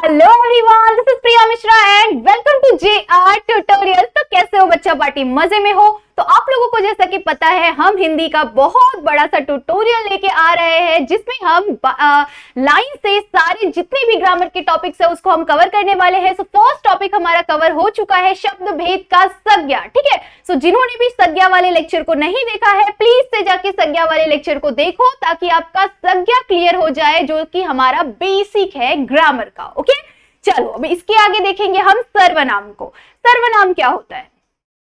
Hello everyone, this is Priya Mishra and welcome to JR tutorial. तो कैसे हो बच्चा पार्टी, मजे में हो? तो आप लोगों को जैसा कि पता है, हम हिंदी का बहुत बड़ा सा ट्यूटोरियल लेके आ रहे हैं जिसमें हम लाइन से सारे जितने भी ग्रामर के टॉपिक्स है उसको हम कवर करने वाले हैं। सो फर्स्ट टॉपिक हमारा कवर हो चुका है शब्द भेद का संज्ञा। ठीक है, सो जिन्होंने भी संज्ञा वाले लेक्चर को नहीं देखा है प्लीज से जाके संज्ञा वाले लेक्चर को देखो ताकि आपका संज्ञा क्लियर हो जाए, जो कि हमारा बेसिक है ग्रामर का। ओके, चलो अभी इसके आगे देखेंगे हम सर्वनाम को। सर्वनाम क्या होता है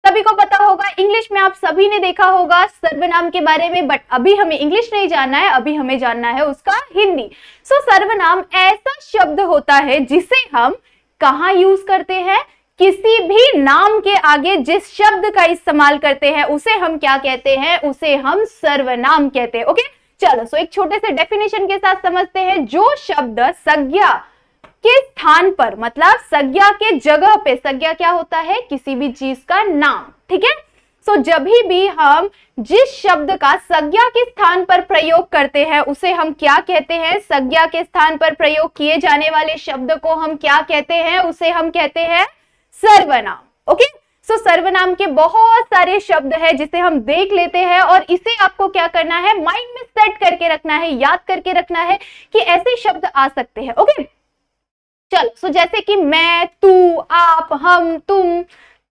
सभी को पता होगा, इंग्लिश में आप सभी ने देखा होगा सर्वनाम के बारे में, बट अभी हमें इंग्लिश नहीं जानना है, अभी हमें जानना है उसका हिंदी। सो सर्वनाम ऐसा शब्द होता है जिसे हम कहाँ यूज करते हैं, किसी भी नाम के आगे जिस शब्द का इस्तेमाल करते हैं उसे हम क्या कहते हैं, उसे हम सर्वनाम कहते हैं। ओके, चलो सो एक छोटे से डेफिनेशन के साथ समझते हैं। जो शब्द संज्ञा के स्थान पर, मतलब संज्ञा के जगह पे, संज्ञा क्या होता है, किसी भी चीज का नाम। ठीक है, सो जब भी हम जिस शब्द का संज्ञा के स्थान पर प्रयोग करते हैं उसे हम क्या कहते हैं, संज्ञा के स्थान पर प्रयोग किए जाने वाले शब्द को हम क्या कहते हैं, उसे हम कहते हैं सर्वनाम। ओके, सो सर्वनाम के बहुत सारे शब्द हैं जिसे हम देख लेते हैं और इसे आपको क्या करना है, माइंड में सेट करके रखना है, याद करके रखना है कि ऐसे शब्द आ सकते हैं। ओके, चलो सो जैसे कि मैं, तू, आप, हम, तुम,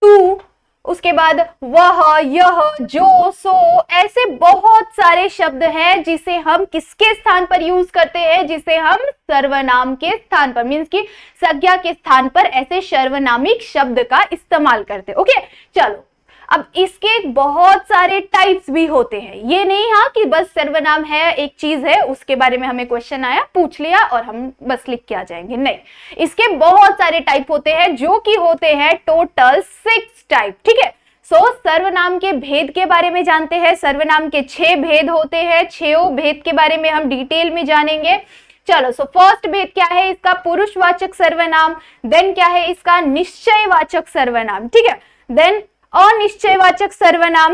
तू, उसके बाद वह, यह, जो, सो, ऐसे बहुत सारे शब्द हैं जिसे हम किसके स्थान पर यूज करते हैं, जिसे हम सर्वनाम के स्थान पर, मींस कि संज्ञा के स्थान पर ऐसे सर्वनामिक शब्द का इस्तेमाल करते हैं। ओके, चलो अब इसके बहुत सारे टाइप्स भी होते हैं, ये नहीं हाँ कि बस सर्वनाम है एक चीज है उसके बारे में हमें क्वेश्चन आया पूछ लिया और हम बस लिख के आ जाएंगे, नहीं, इसके बहुत सारे टाइप होते हैं जो कि होते हैं टोटल 6 टाइप। ठीक है, सो सर्वनाम के भेद के बारे में जानते हैं। सर्वनाम के 6 भेद होते हैं, 6 भेद के बारे में हम डिटेल में जानेंगे। चलो सो फर्स्ट भेद क्या है इसका, पुरुषवाचक सर्वनाम। देन क्या है इसका, निश्चयवाचक सर्वनाम। ठीक है, देन अनिश्चयवाचक सर्वनाम,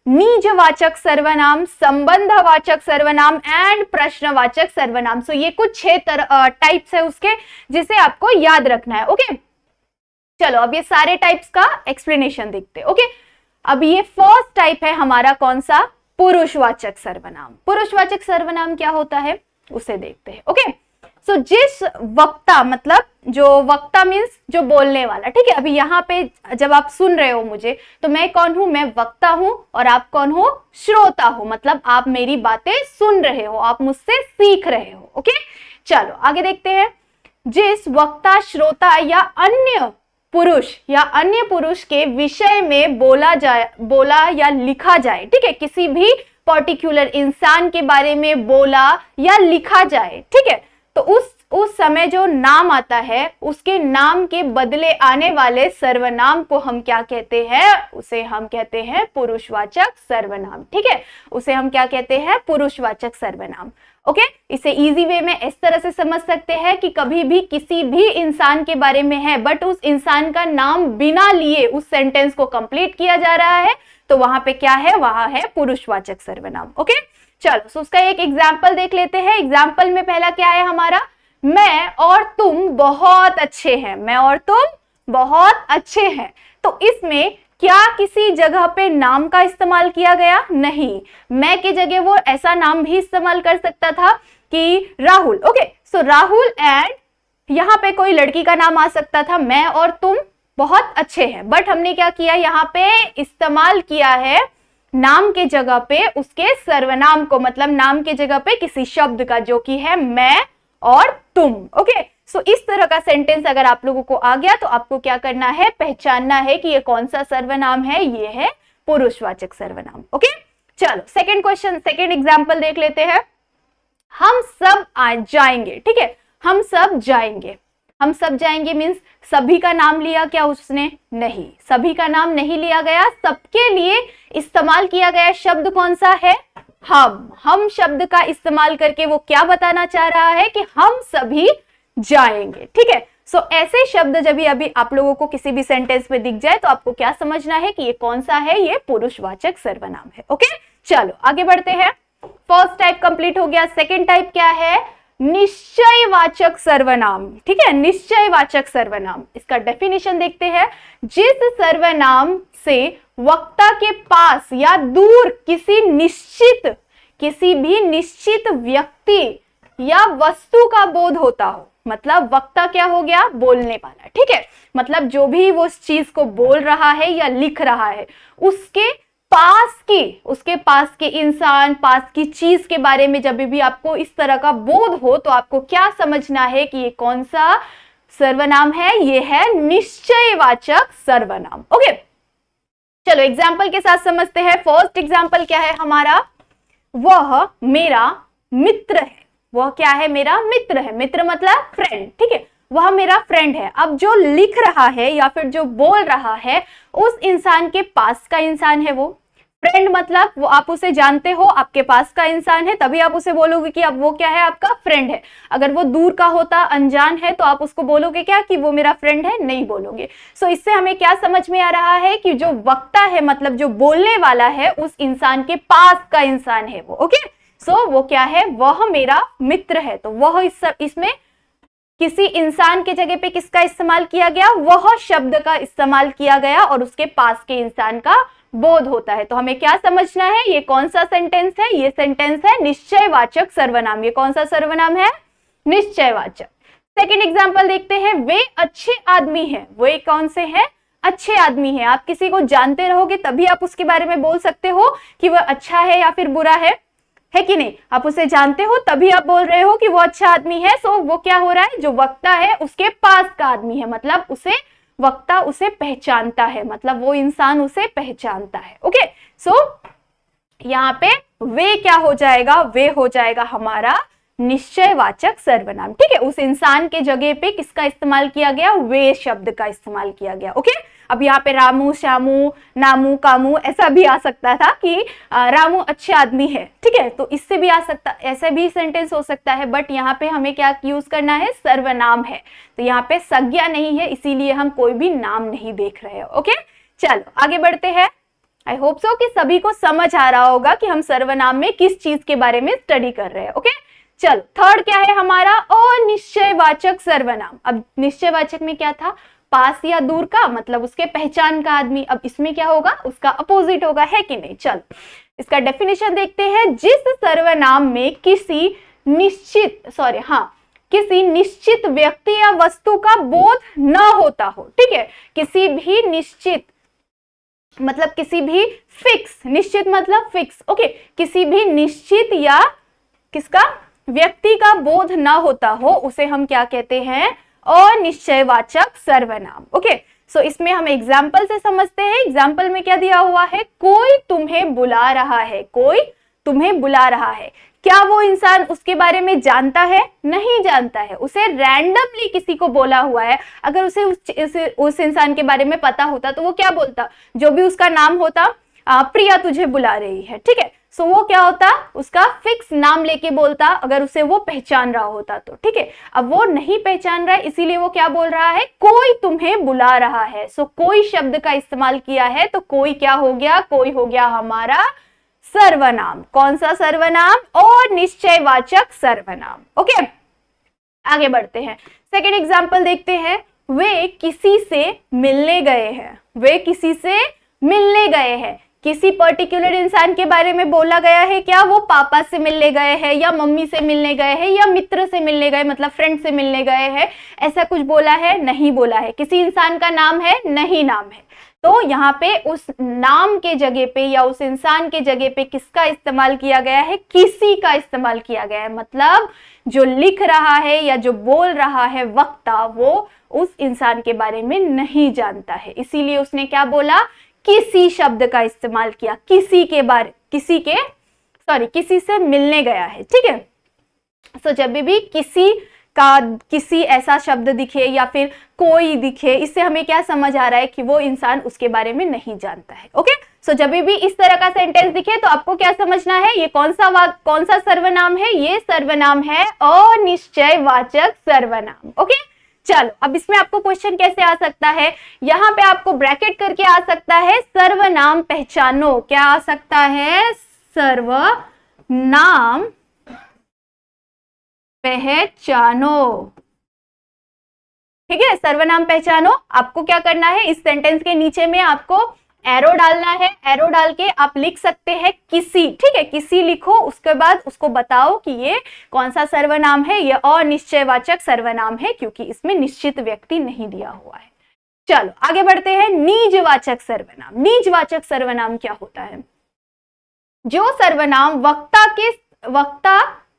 निजवाचक सर्वनाम, संबंधवाचक सर्वनाम एंड प्रश्नवाचक सर्वनाम। सो ये कुछ 6 टाइप्स है उसके जिसे आपको याद रखना है। ओके, चलो अब ये सारे टाइप्स का एक्सप्लेनेशन देखते हैं। ओके, अब ये फर्स्ट टाइप है हमारा कौन सा, पुरुषवाचक सर्वनाम। पुरुषवाचक सर्वनाम क्या होता है उसे देखते हैं। ओके, सो जिस वक्ता, मतलब जो वक्ता मीन्स जो बोलने वाला। ठीक है, अभी यहाँ पे जब आप सुन रहे हो मुझे तो मैं कौन हूं, मैं वक्ता हूं और आप कौन हो, श्रोता हो, मतलब आप मेरी बातें सुन रहे हो, आप मुझसे सीख रहे हो। ओके, चलो आगे देखते हैं। जिस वक्ता, श्रोता या अन्य पुरुष के विषय में बोला या लिखा जाए, ठीक है, किसी भी पर्टिकुलर इंसान के बारे में बोला या लिखा जाए, ठीक है, तो उस समय जो नाम आता है उसके नाम के बदले आने वाले सर्वनाम को हम क्या कहते हैं, उसे हम कहते हैं पुरुषवाचक सर्वनाम। ठीक है, उसे हम क्या कहते हैं, पुरुषवाचक सर्वनाम। ओके, इसे इजी वे में इस तरह से समझ सकते हैं कि कभी भी किसी भी इंसान के बारे में है बट उस इंसान का नाम बिना लिए उस सेंटेंस को कंप्लीट किया जा रहा है तो वहां पे क्या है, वहां है पुरुषवाचक सर्वनाम। ओके, चलो सो उसका एक एग्जाम्पल देख लेते हैं। एग्जाम्पल में पहला क्या है हमारा, मैं और तुम बहुत अच्छे हैं। मैं और तुम बहुत अच्छे हैं, तो इसमें क्या किसी जगह पे नाम का इस्तेमाल किया गया, नहीं, मैं की जगह वो ऐसा नाम भी इस्तेमाल कर सकता था कि Rahul. Okay, so Rahul and यहाँ पे कोई लड़की का नाम आ सकता था, मैं और तुम बहुत अच्छे हैं, बट हमने क्या किया, यहाँ पे इस्तेमाल किया है नाम के जगह पे उसके सर्वनाम को, मतलब नाम के जगह पे किसी शब्द का जो कि है मैं और तुम। ओके, सो इस तरह का सेंटेंस अगर आप लोगों को आ गया तो आपको क्या करना है, पहचानना है कि ये कौन सा सर्वनाम है, ये है पुरुषवाचक सर्वनाम। ओके, चलो सेकंड क्वेश्चन, सेकंड एग्जांपल देख लेते हैं। हम सब जाएंगे। ठीक है, हम सब जाएंगे। हम सब जाएंगे मीन्स सभी का नाम लिया क्या उसने, नहीं, सभी का नाम नहीं लिया गया, सबके लिए इस्तेमाल किया गया शब्द कौन सा है, हम शब्द का इस्तेमाल करके वो क्या बताना चाह रहा है कि हम सभी जाएंगे। ठीक है, सो ऐसे शब्द जब भी अभी आप लोगों को किसी भी सेंटेंस में दिख जाए तो आपको क्या समझना है कि ये कौन सा है, ये पुरुषवाचक सर्वनाम है। ओके, चलो आगे बढ़ते हैं। फर्स्ट टाइप कंप्लीट हो गया, सेकेंड टाइप क्या है, निश्चयवाचक सर्वनाम। ठीक है, निश्चयवाचक सर्वनाम, इसका डेफिनेशन देखते हैं। जिस सर्वनाम से वक्ता के पास या दूर किसी भी निश्चित व्यक्ति या वस्तु का बोध होता हो, मतलब वक्ता क्या हो गया, बोलने वाला। ठीक है, मतलब जो भी वो उस चीज को बोल रहा है या लिख रहा है, उसके पास के इंसान, पास की चीज के बारे में जब भी आपको इस तरह का बोध हो तो आपको क्या समझना है कि ये कौन सा सर्वनाम है, ये है निश्चयवाचक सर्वनाम। ओके, चलो एग्जाम्पल के साथ समझते हैं। फर्स्ट एग्जाम्पल क्या है हमारा, वह मेरा मित्र है। वह क्या है, मेरा मित्र है। मित्र मतलब फ्रेंड। ठीक है, वह मेरा फ्रेंड है। अब जो लिख रहा है या फिर जो बोल रहा है, उस इंसान के पास का इंसान है वो। फ्रेंड मतलब वो आप उसे जानते हो, आपके पास का इंसान है, तभी आप उसे बोलोगे कि अब वो क्या है, आपका फ्रेंड है। अगर वो दूर का होता, अनजान है, तो आप उसको बोलोगे क्या कि वो मेरा फ्रेंड है, नहीं बोलोगे। सो इससे हमें क्या समझ में आ रहा है कि जो वक्ता है, मतलब जो बोलने वाला है, उस इंसान के पास का इंसान है वो। ओके, सो वो क्या है, वह मेरा मित्र है। तो वह इसमें किसी इंसान के जगह पे किसका इस्तेमाल किया गया, वह शब्द का इस्तेमाल किया गया और उसके पास के इंसान का बोध होता है। तो हमें क्या समझना है, ये कौन सा सेंटेंस है, ये सेंटेंस है निश्चयवाचक सर्वनाम। ये कौन सा सर्वनाम है, निश्चयवाचक। सेकंड एग्जांपल देखते हैं, वे अच्छे आदमी हैं। वे कौन से हैं, अच्छे आदमी हैं। आप किसी को जानते रहोगे तभी आप उसके बारे में बोल सकते हो कि वह अच्छा है या फिर बुरा है कि नहीं। आप उसे जानते हो तभी आप बोल रहे हो कि वो अच्छा आदमी है। सो वो क्या हो रहा है, जो वक्ता है उसके पास का आदमी है, मतलब वक्ता उसे पहचानता है, मतलब वो इंसान उसे पहचानता है। ओके, सो यहाँ पे वे क्या हो जाएगा, वे हो जाएगा हमारा निश्चयवाचक सर्वनाम। ठीक है, उस इंसान के जगह पे किसका इस्तेमाल किया गया, वे शब्द का इस्तेमाल किया गया। ओके, अब यहाँ पे रामू, श्यामू, नामू, कामू ऐसा भी आ सकता था कि रामू अच्छे आदमी है। ठीक है, तो इससे भी आ सकता, ऐसे भी सेंटेंस हो सकता है, बट यहाँ पे हमें क्या यूज करना है, सर्वनाम है। तो यहाँ पे संज्ञा नहीं है, इसीलिए हम कोई भी नाम नहीं देख रहे हैं। ओके, चलो आगे बढ़ते हैं। आई होप सो कि सभी को समझ आ रहा होगा कि हम सर्वनाम में किस चीज के बारे में स्टडी कर रहे हैं। ओके, चलो थर्ड क्या है हमारा, अनिश्चयवाचक सर्वनाम। अब निश्चयवाचक में क्या था, पास या दूर का, मतलब उसके पहचान का आदमी। अब इसमें क्या होगा, उसका अपोजिट होगा, है कि नहीं। चलो इसका डेफिनेशन देखते हैं। जिस सर्वनाम में किसी निश्चित व्यक्ति या वस्तु का बोध न होता हो। ठीक है, किसी भी निश्चित मतलब किसी भी फिक्स, निश्चित मतलब फिक्स। ओके, किसी भी निश्चित या किसका, व्यक्ति का बोध ना होता हो, उसे हम क्या कहते हैं, अनिश्चयवाचक सर्वनाम। ओके, सो इसमें हम एग्जाम्पल से समझते हैं। एग्जाम्पल में क्या दिया हुआ है, कोई तुम्हें बुला रहा है। कोई तुम्हें बुला रहा है, क्या वो इंसान उसके बारे में जानता है, नहीं जानता है। उसे रैंडमली किसी को बोला हुआ है। अगर उसे उस इंसान के बारे में पता होता तो वो क्या बोलता, जो भी उसका नाम होता, प्रिया तुझे बुला रही है। ठीक है, सो वो क्या होता, उसका फिक्स नाम लेके बोलता, अगर उसे वो पहचान रहा होता तो। ठीक है, अब वो नहीं पहचान रहा है, इसीलिए वो क्या बोल रहा है, कोई तुम्हें बुला रहा है। सो कोई शब्द का इस्तेमाल किया है, तो कोई क्या हो गया, कोई हो गया हमारा सर्वनाम। कौन सा सर्वनाम, अनिश्चयवाचक सर्वनाम। ओके, आगे बढ़ते हैं। सेकेंड एग्जाम्पल देखते हैं। वे किसी से मिलने गए हैं। वे किसी से मिलने गए हैं, किसी पर्टिकुलर इंसान के बारे में बोला गया है क्या, वो पापा से मिलने गए हैं या मम्मी से मिलने गए हैं या मित्र से मिलने गए, मतलब फ्रेंड से मिलने गए हैं, ऐसा कुछ बोला है, नहीं बोला है। किसी इंसान का नाम है, नहीं नाम है। तो यहाँ पे उस नाम के जगह पे या उस इंसान के जगह पे किसका इस्तेमाल किया गया है, किसी का इस्तेमाल किया गया है। मतलब जो लिख रहा है या जो बोल रहा है वक्ता, वो उस इंसान के बारे में नहीं जानता है, इसीलिए उसने क्या बोला, किसी शब्द का इस्तेमाल किया। किसी से मिलने गया है। ठीक है, सो जब भी किसी ऐसा शब्द दिखे या फिर कोई दिखे, इससे हमें क्या समझ आ रहा है कि वो इंसान उसके बारे में नहीं जानता है। ओके, सो जब भी इस तरह का सेंटेंस दिखे तो आपको क्या समझना है, ये कौन सा सर्वनाम है, ये सर्वनाम है अनिश्चयवाचक सर्वनाम। ओके, चलो अब इसमें आपको क्वेश्चन कैसे आ सकता है, यहाँ पे आपको ब्रैकेट करके आ सकता है, सर्वनाम पहचानो। क्या आ सकता है, सर्वनाम पहचानो। ठीक है, सर्वनाम पहचानो। आपको क्या करना है, इस सेंटेंस के नीचे में आपको एरो डालना है। एरो डाल के आप लिख सकते हैं किसी, ठीक है, किसी लिखो, उसके बाद उसको बताओ कि ये कौन सा सर्वनाम है। ये अनिश्चयवाचक सर्वनाम है क्योंकि इसमें निश्चित व्यक्ति नहीं दिया हुआ है। चलो आगे बढ़ते हैं। निजवाचक सर्वनाम। निजवाचक सर्वनाम क्या होता है? जो सर्वनाम वक्ता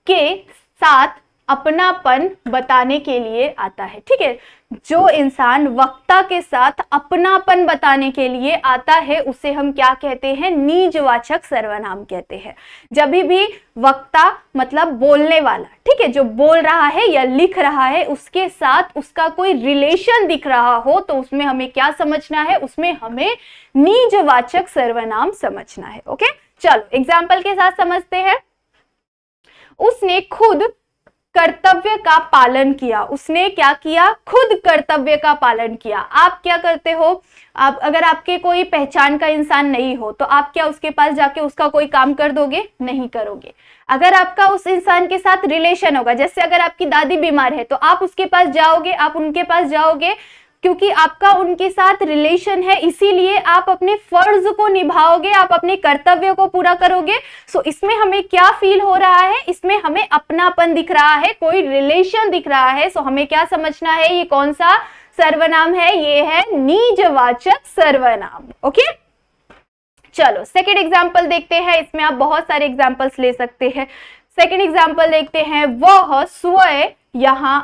के साथ अपनापन बताने के लिए आता है। ठीक है, जो इंसान वक्ता के साथ अपनापन बताने के लिए आता है उसे हम क्या कहते हैं? निजवाचक सर्वनाम कहते हैं। जब भी वक्ता मतलब बोलने वाला, ठीक है, जो बोल रहा है या लिख रहा है, उसके साथ उसका कोई रिलेशन दिख रहा हो तो उसमें हमें क्या समझना है? उसमें हमें निजवाचक सर्वनाम समझना है। ओके, चलो एग्जाम्पल के साथ समझते हैं। उसने खुद कर्तव्य का पालन किया। उसने क्या किया? खुद कर्तव्य का पालन किया। आप क्या करते हो? आप अगर आपके कोई पहचान का इंसान नहीं हो तो आप क्या उसके पास जाके उसका कोई काम कर दोगे? नहीं करोगे। अगर आपका उस इंसान के साथ रिलेशन होगा, जैसे अगर आपकी दादी बीमार है तो आप उसके पास जाओगे, आप उनके पास जाओगे क्योंकि आपका उनके साथ रिलेशन है, इसीलिए आप अपने फर्ज को निभाओगे, आप अपने कर्तव्य को पूरा करोगे। सो इसमें हमें क्या फील हो रहा है? इसमें हमें अपनापन दिख रहा है, कोई रिलेशन दिख रहा है। सो हमें क्या समझना है? ये कौन सा सर्वनाम है? ये है निजवाचक सर्वनाम। ओके, चलो सेकेंड एग्जाम्पल देखते हैं। इसमें आप बहुत सारे एग्जाम्पल्स ले सकते हैं। सेकेंड एग्जाम्पल देखते हैं। वह स्वयं यहां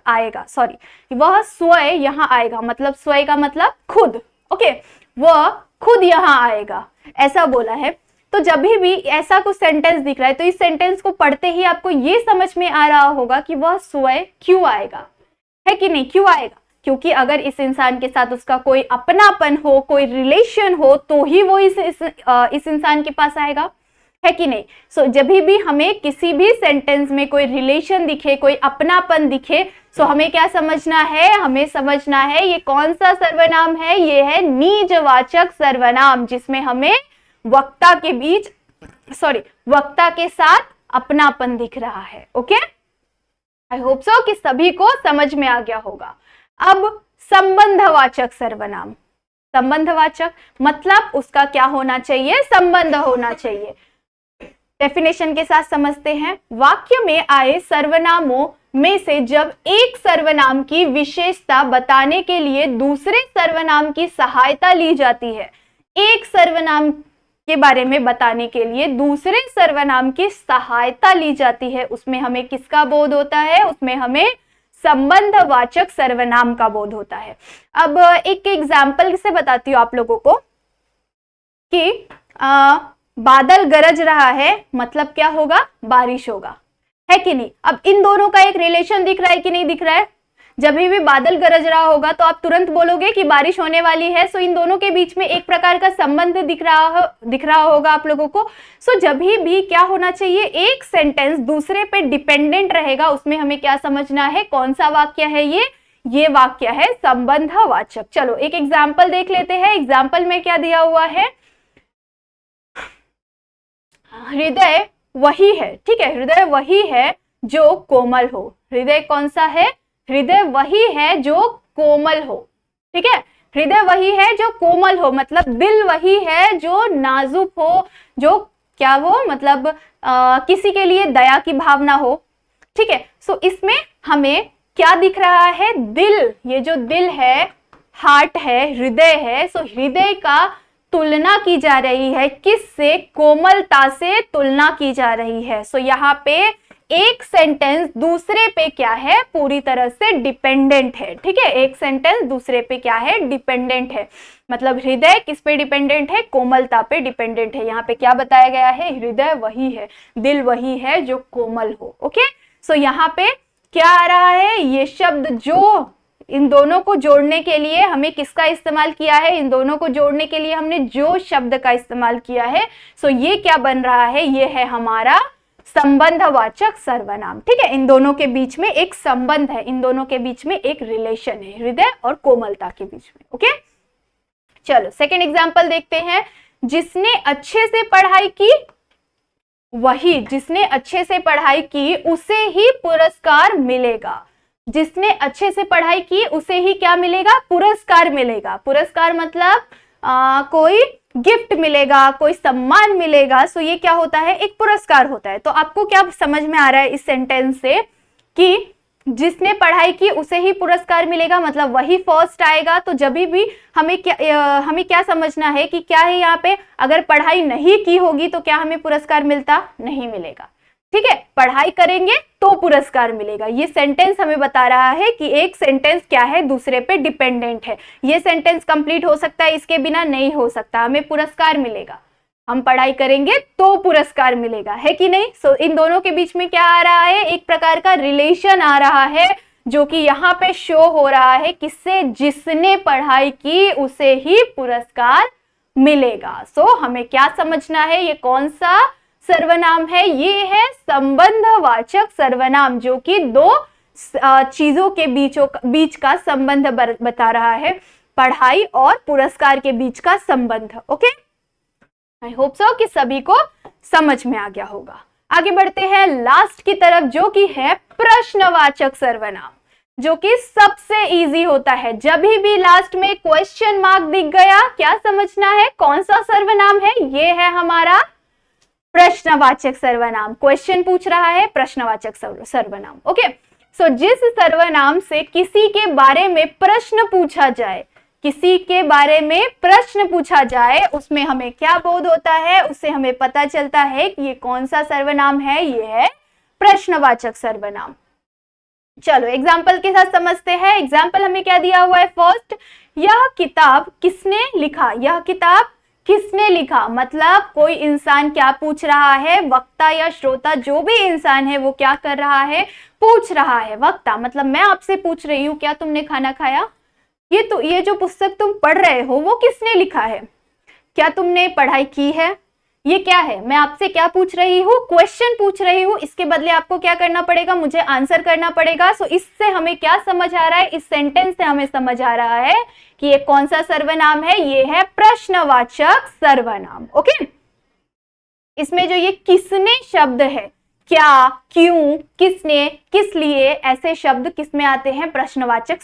आएगा। सॉरी, वह स्वयं यहां आएगा, मतलब स्वयं का मतलब खुद। ओके, वह खुद यहां आएगा, ऐसा बोला है। तो जब भी ऐसा कुछ सेंटेंस दिख रहा है तो इस सेंटेंस को पढ़ते ही आपको ये समझ में आ रहा होगा कि वह स्वयं क्यों आएगा, है कि नहीं? क्यों आएगा? क्योंकि अगर इस इंसान के साथ उसका कोई अपनापन हो, कोई रिलेशन हो तो ही वो इस इंसान के पास आएगा, है कि नहीं? सो जब भी हमें किसी भी सेंटेंस में कोई रिलेशन दिखे, कोई अपनापन दिखे, सो हमें क्या समझना है? हमें समझना है ये कौन सा सर्वनाम है? ये है निजवाचक सर्वनाम, जिसमें हमें वक्ता के साथ अपनापन दिख रहा है। ओके, आई होप सो कि सभी को समझ में आ गया होगा। अब संबंधवाचक सर्वनाम। संबंधवाचक मतलब उसका क्या होना चाहिए? संबंध होना चाहिए। डेफिनेशन के साथ समझते हैं। वाक्य में आए सर्वनामों में से जब एक सर्वनाम की विशेषता बताने के लिए दूसरे सर्वनाम की सहायता ली जाती है, एक सर्वनाम के बारे में बताने के लिए दूसरे सर्वनाम की सहायता ली जाती है, उसमें हमें किसका बोध होता है? उसमें हमें संबंधवाचक सर्वनाम का बोध होता है। अब एक एग्जाम्पल से बताती हूँ आप लोगों को कि बादल गरज रहा है, मतलब क्या होगा? बारिश होगा, है कि नहीं? अब इन दोनों का एक रिलेशन दिख रहा है कि नहीं दिख रहा है? जब भी बादल गरज रहा होगा तो आप तुरंत बोलोगे कि बारिश होने वाली है। सो इन दोनों के बीच में एक प्रकार का संबंध दिख रहा होगा आप लोगों को। सो जब भी क्या होना चाहिए? एक सेंटेंस दूसरे पे डिपेंडेंट रहेगा, उसमें हमें क्या समझना है? कौन सा वाक्य है ये वाक्य है संबंधवाचक। चलो एक एग्जाम्पल देख लेते हैं। एग्जाम्पल में क्या दिया हुआ है? हृदय वही है, ठीक है, हृदय वही है जो कोमल हो। हृदय कौन सा है? हृदय वही है जो कोमल हो, ठीक है, हृदय वही है जो कोमल हो, मतलब दिल वही है जो नाजुक हो, जो क्या हो, मतलब किसी के लिए दया की भावना हो, ठीक है। सो इसमें हमें क्या दिख रहा है? दिल, ये जो दिल है, हार्ट है, हृदय है। सो हृदय का तुलना की जा रही है किससे? कोमलता से तुलना की जा रही है। सो यहाँ पे एक सेंटेंस दूसरे पे क्या है? पूरी तरह से डिपेंडेंट है, ठीक है। एक सेंटेंस दूसरे पे क्या है? डिपेंडेंट है। मतलब हृदय किस पे डिपेंडेंट है? कोमलता पे डिपेंडेंट है। यहाँ पे क्या बताया गया है? हृदय वही है, दिल वही है जो कोमल हो। ओके, सो यहाँ पे क्या आ रहा है? ये शब्द जो इन दोनों को जोड़ने के लिए हमें किसका इस्तेमाल किया है? इन दोनों को जोड़ने के लिए हमने जो शब्द का इस्तेमाल किया है। सो ये क्या बन रहा है? ये है हमारा संबंधवाचक सर्वनाम, ठीक है। इन दोनों के बीच में एक संबंध है, इन दोनों के बीच में एक रिलेशन है, हृदय और कोमलता के बीच में। ओके, चलो सेकेंड एग्जाम्पल देखते हैं। जिसने अच्छे से पढ़ाई की वही जिसने अच्छे से पढ़ाई की उसे ही पुरस्कार मिलेगा। जिसने अच्छे से पढ़ाई की उसे ही क्या मिलेगा? पुरस्कार मिलेगा। पुरस्कार मतलब कोई गिफ्ट मिलेगा, कोई सम्मान मिलेगा। सो ये क्या होता है? एक पुरस्कार होता है। तो आपको क्या समझ में आ रहा है इस सेंटेंस से कि जिसने पढ़ाई की उसे ही पुरस्कार मिलेगा, मतलब वही फर्स्ट आएगा। तो जब भी हमें क्या समझना है कि क्या है यहाँ पे, अगर पढ़ाई नहीं की होगी तो क्या हमें पुरस्कार मिलता? नहीं मिलेगा। ठीक है, पढ़ाई करेंगे तो पुरस्कार मिलेगा। ये सेंटेंस हमें बता रहा है कि एक सेंटेंस क्या है, दूसरे पे डिपेंडेंट है। ये सेंटेंस कंप्लीट हो सकता है, इसके बिना नहीं हो सकता। हमें पुरस्कार मिलेगा, हम पढ़ाई करेंगे तो पुरस्कार मिलेगा, है कि नहीं? सो इन दोनों के बीच में क्या आ रहा है? एक प्रकार का रिलेशन आ रहा है, जो कि यहाँ पे शो हो रहा है किससे? जिसने पढ़ाई की उसे ही पुरस्कार मिलेगा। सो हमें क्या समझना है? ये कौन सा सर्वनाम है? ये है संबंधवाचक सर्वनाम, जो कि दो चीजों के बीच का संबंध बता रहा है, पढ़ाई और पुरस्कार के बीच का संबंध। ओके, आई होप सो कि सभी को समझ में आ गया होगा। आगे बढ़ते हैं लास्ट की तरफ, जो कि है प्रश्नवाचक सर्वनाम, जो कि सबसे इजी होता है। जब भी लास्ट में क्वेश्चन मार्क दिख गया, क्या समझना है? कौन सा सर्वनाम है? ये है हमारा प्रश्नवाचक सर्वनाम। क्वेश्चन पूछ रहा है, प्रश्नवाचक सर्वनाम। ओके, सो जिस सर्वनाम से किसी के बारे में प्रश्न पूछा जाए, किसी के बारे में प्रश्न पूछा जाए, उसमें हमें क्या बोध होता है? उससे हमें पता चलता है कि ये कौन सा सर्वनाम है। ये है प्रश्नवाचक सर्वनाम। चलो एग्जाम्पल के साथ समझते हैं। एग्जाम्पल हमें क्या दिया हुआ है? फर्स्ट, यह किताब किसने लिखा? यह किताब किसने लिखा मतलब कोई इंसान क्या पूछ रहा है? वक्ता या श्रोता, जो भी इंसान है वो क्या कर रहा है? पूछ रहा है। वक्ता मतलब मैं आपसे पूछ रही हूँ, क्या तुमने खाना खाया? ये जो पुस्तक तुम पढ़ रहे हो वो किसने लिखा है? क्या तुमने पढ़ाई की है? ये क्या है? मैं आपसे क्या पूछ रही हूँ? क्वेश्चन पूछ रही हूँ। इसके बदले आपको क्या करना पड़ेगा? मुझे आंसर करना पड़ेगा। सो इससे हमें क्या समझ आ रहा है? इस सेंटेंस से हमें समझ आ रहा है कि ये कौन सा सर्वनाम है? ये है प्रश्नवाचक सर्वनाम। ओके, इसमें जो ये किसने शब्द है, क्या, क्यों, किसने, किस लिए, ऐसे शब्द किसमें आते हैं? प्रश्नवाचक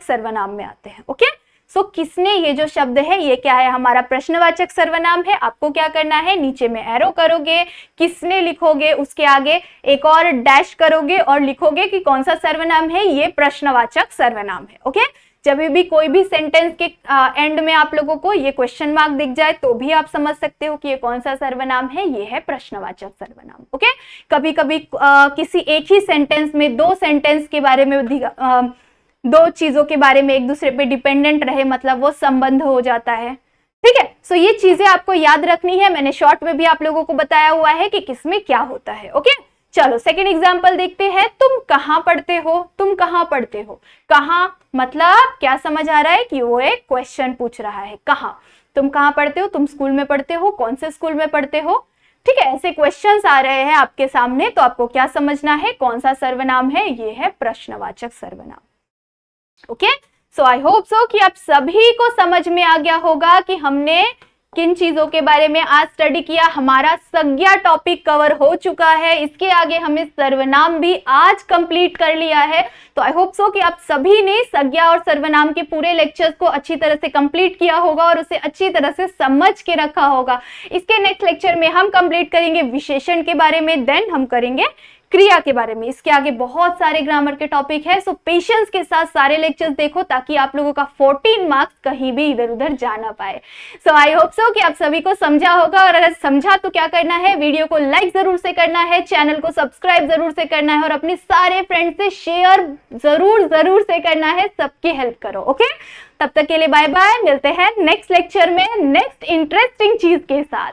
सर्वनाम में आते हैं। ओके, सो किसने, ये जो शब्द है ये क्या है? हमारा प्रश्नवाचक सर्वनाम है। आपको क्या करना है? नीचे में एरो करोगे, किसने लिखोगे, उसके आगे एक और डैश करोगे और लिखोगे कि कौन सा सर्वनाम है? ये प्रश्नवाचक सर्वनाम है। ओके, जब भी कोई भी सेंटेंस के एंड में आप लोगों को ये क्वेश्चन मार्क दिख जाए तो भी आप समझ सकते हो कि ये कौन सा सर्वनाम है? ये है प्रश्नवाचक सर्वनाम। ओके, कभी कभी किसी एक ही सेंटेंस में दो सेंटेंस के बारे में दो चीजों के बारे में एक दूसरे पे डिपेंडेंट रहे, मतलब वो संबंध हो जाता है। ठीक है, सो ये चीजें आपको याद रखनी है। मैंने शॉर्ट में भी आप लोगों को बताया हुआ है कि किसमें क्या होता है। ओके, चलो सेकंड एग्जांपल देखते हैं। तुम कहाँ पढ़ते हो? तुम कहाँ पढ़ते हो? कहाँ मतलब क्या समझ आ रहा है कि वो एक क्वेश्चन पूछ रहा है। कहाँ? तुम कहाँ पढ़ते हो? तुम स्कूल में पढ़ते हो? कौन से स्कूल में पढ़ते हो? ठीक है, ऐसे क्वेश्चंस आ रहे हैं आपके सामने, तो आपको क्या समझना है? कौन सा सर्वनाम है? ये है प्रश्नवाचक सर्वनाम। Okay, so I hope so कि आप सभी को समझ में आ गया होगा कि हमने किन चीजों के बारे में आज स्टडी किया। हमारा संज्ञा टॉपिक कवर हो चुका है, इसके आगे हमें सर्वनाम भी आज कंप्लीट कर लिया है। तो आई होप सो कि आप सभी ने संज्ञा और सर्वनाम के पूरे लेक्चर्स को अच्छी तरह से कंप्लीट किया होगा और उसे अच्छी तरह से समझ के रखा होगा। इसके नेक्स्ट लेक्चर में हम कंप्लीट करेंगे विशेषण के बारे में, देन हम करेंगे क्रिया के बारे में। इसके आगे बहुत सारे ग्रामर के टॉपिक है, सो पेशेंस के साथ सारे लेक्चर्स देखो ताकि आप लोगों का 14 मार्क्स कहीं भी इधर उधर जा ना पाए। सो आई होप सो कि आप सभी को समझा होगा, और अगर समझा तो क्या करना है? वीडियो को लाइक जरूर से करना है, चैनल को सब्सक्राइब जरूर से करना है और अपने सारे फ्रेंड्स से शेयर जरूर से करना है। सबकी हेल्प करो। ओके, तब तक के लिए बाय बाय, मिलते हैं नेक्स्ट लेक्चर में नेक्स्ट इंटरेस्टिंग चीज के साथ।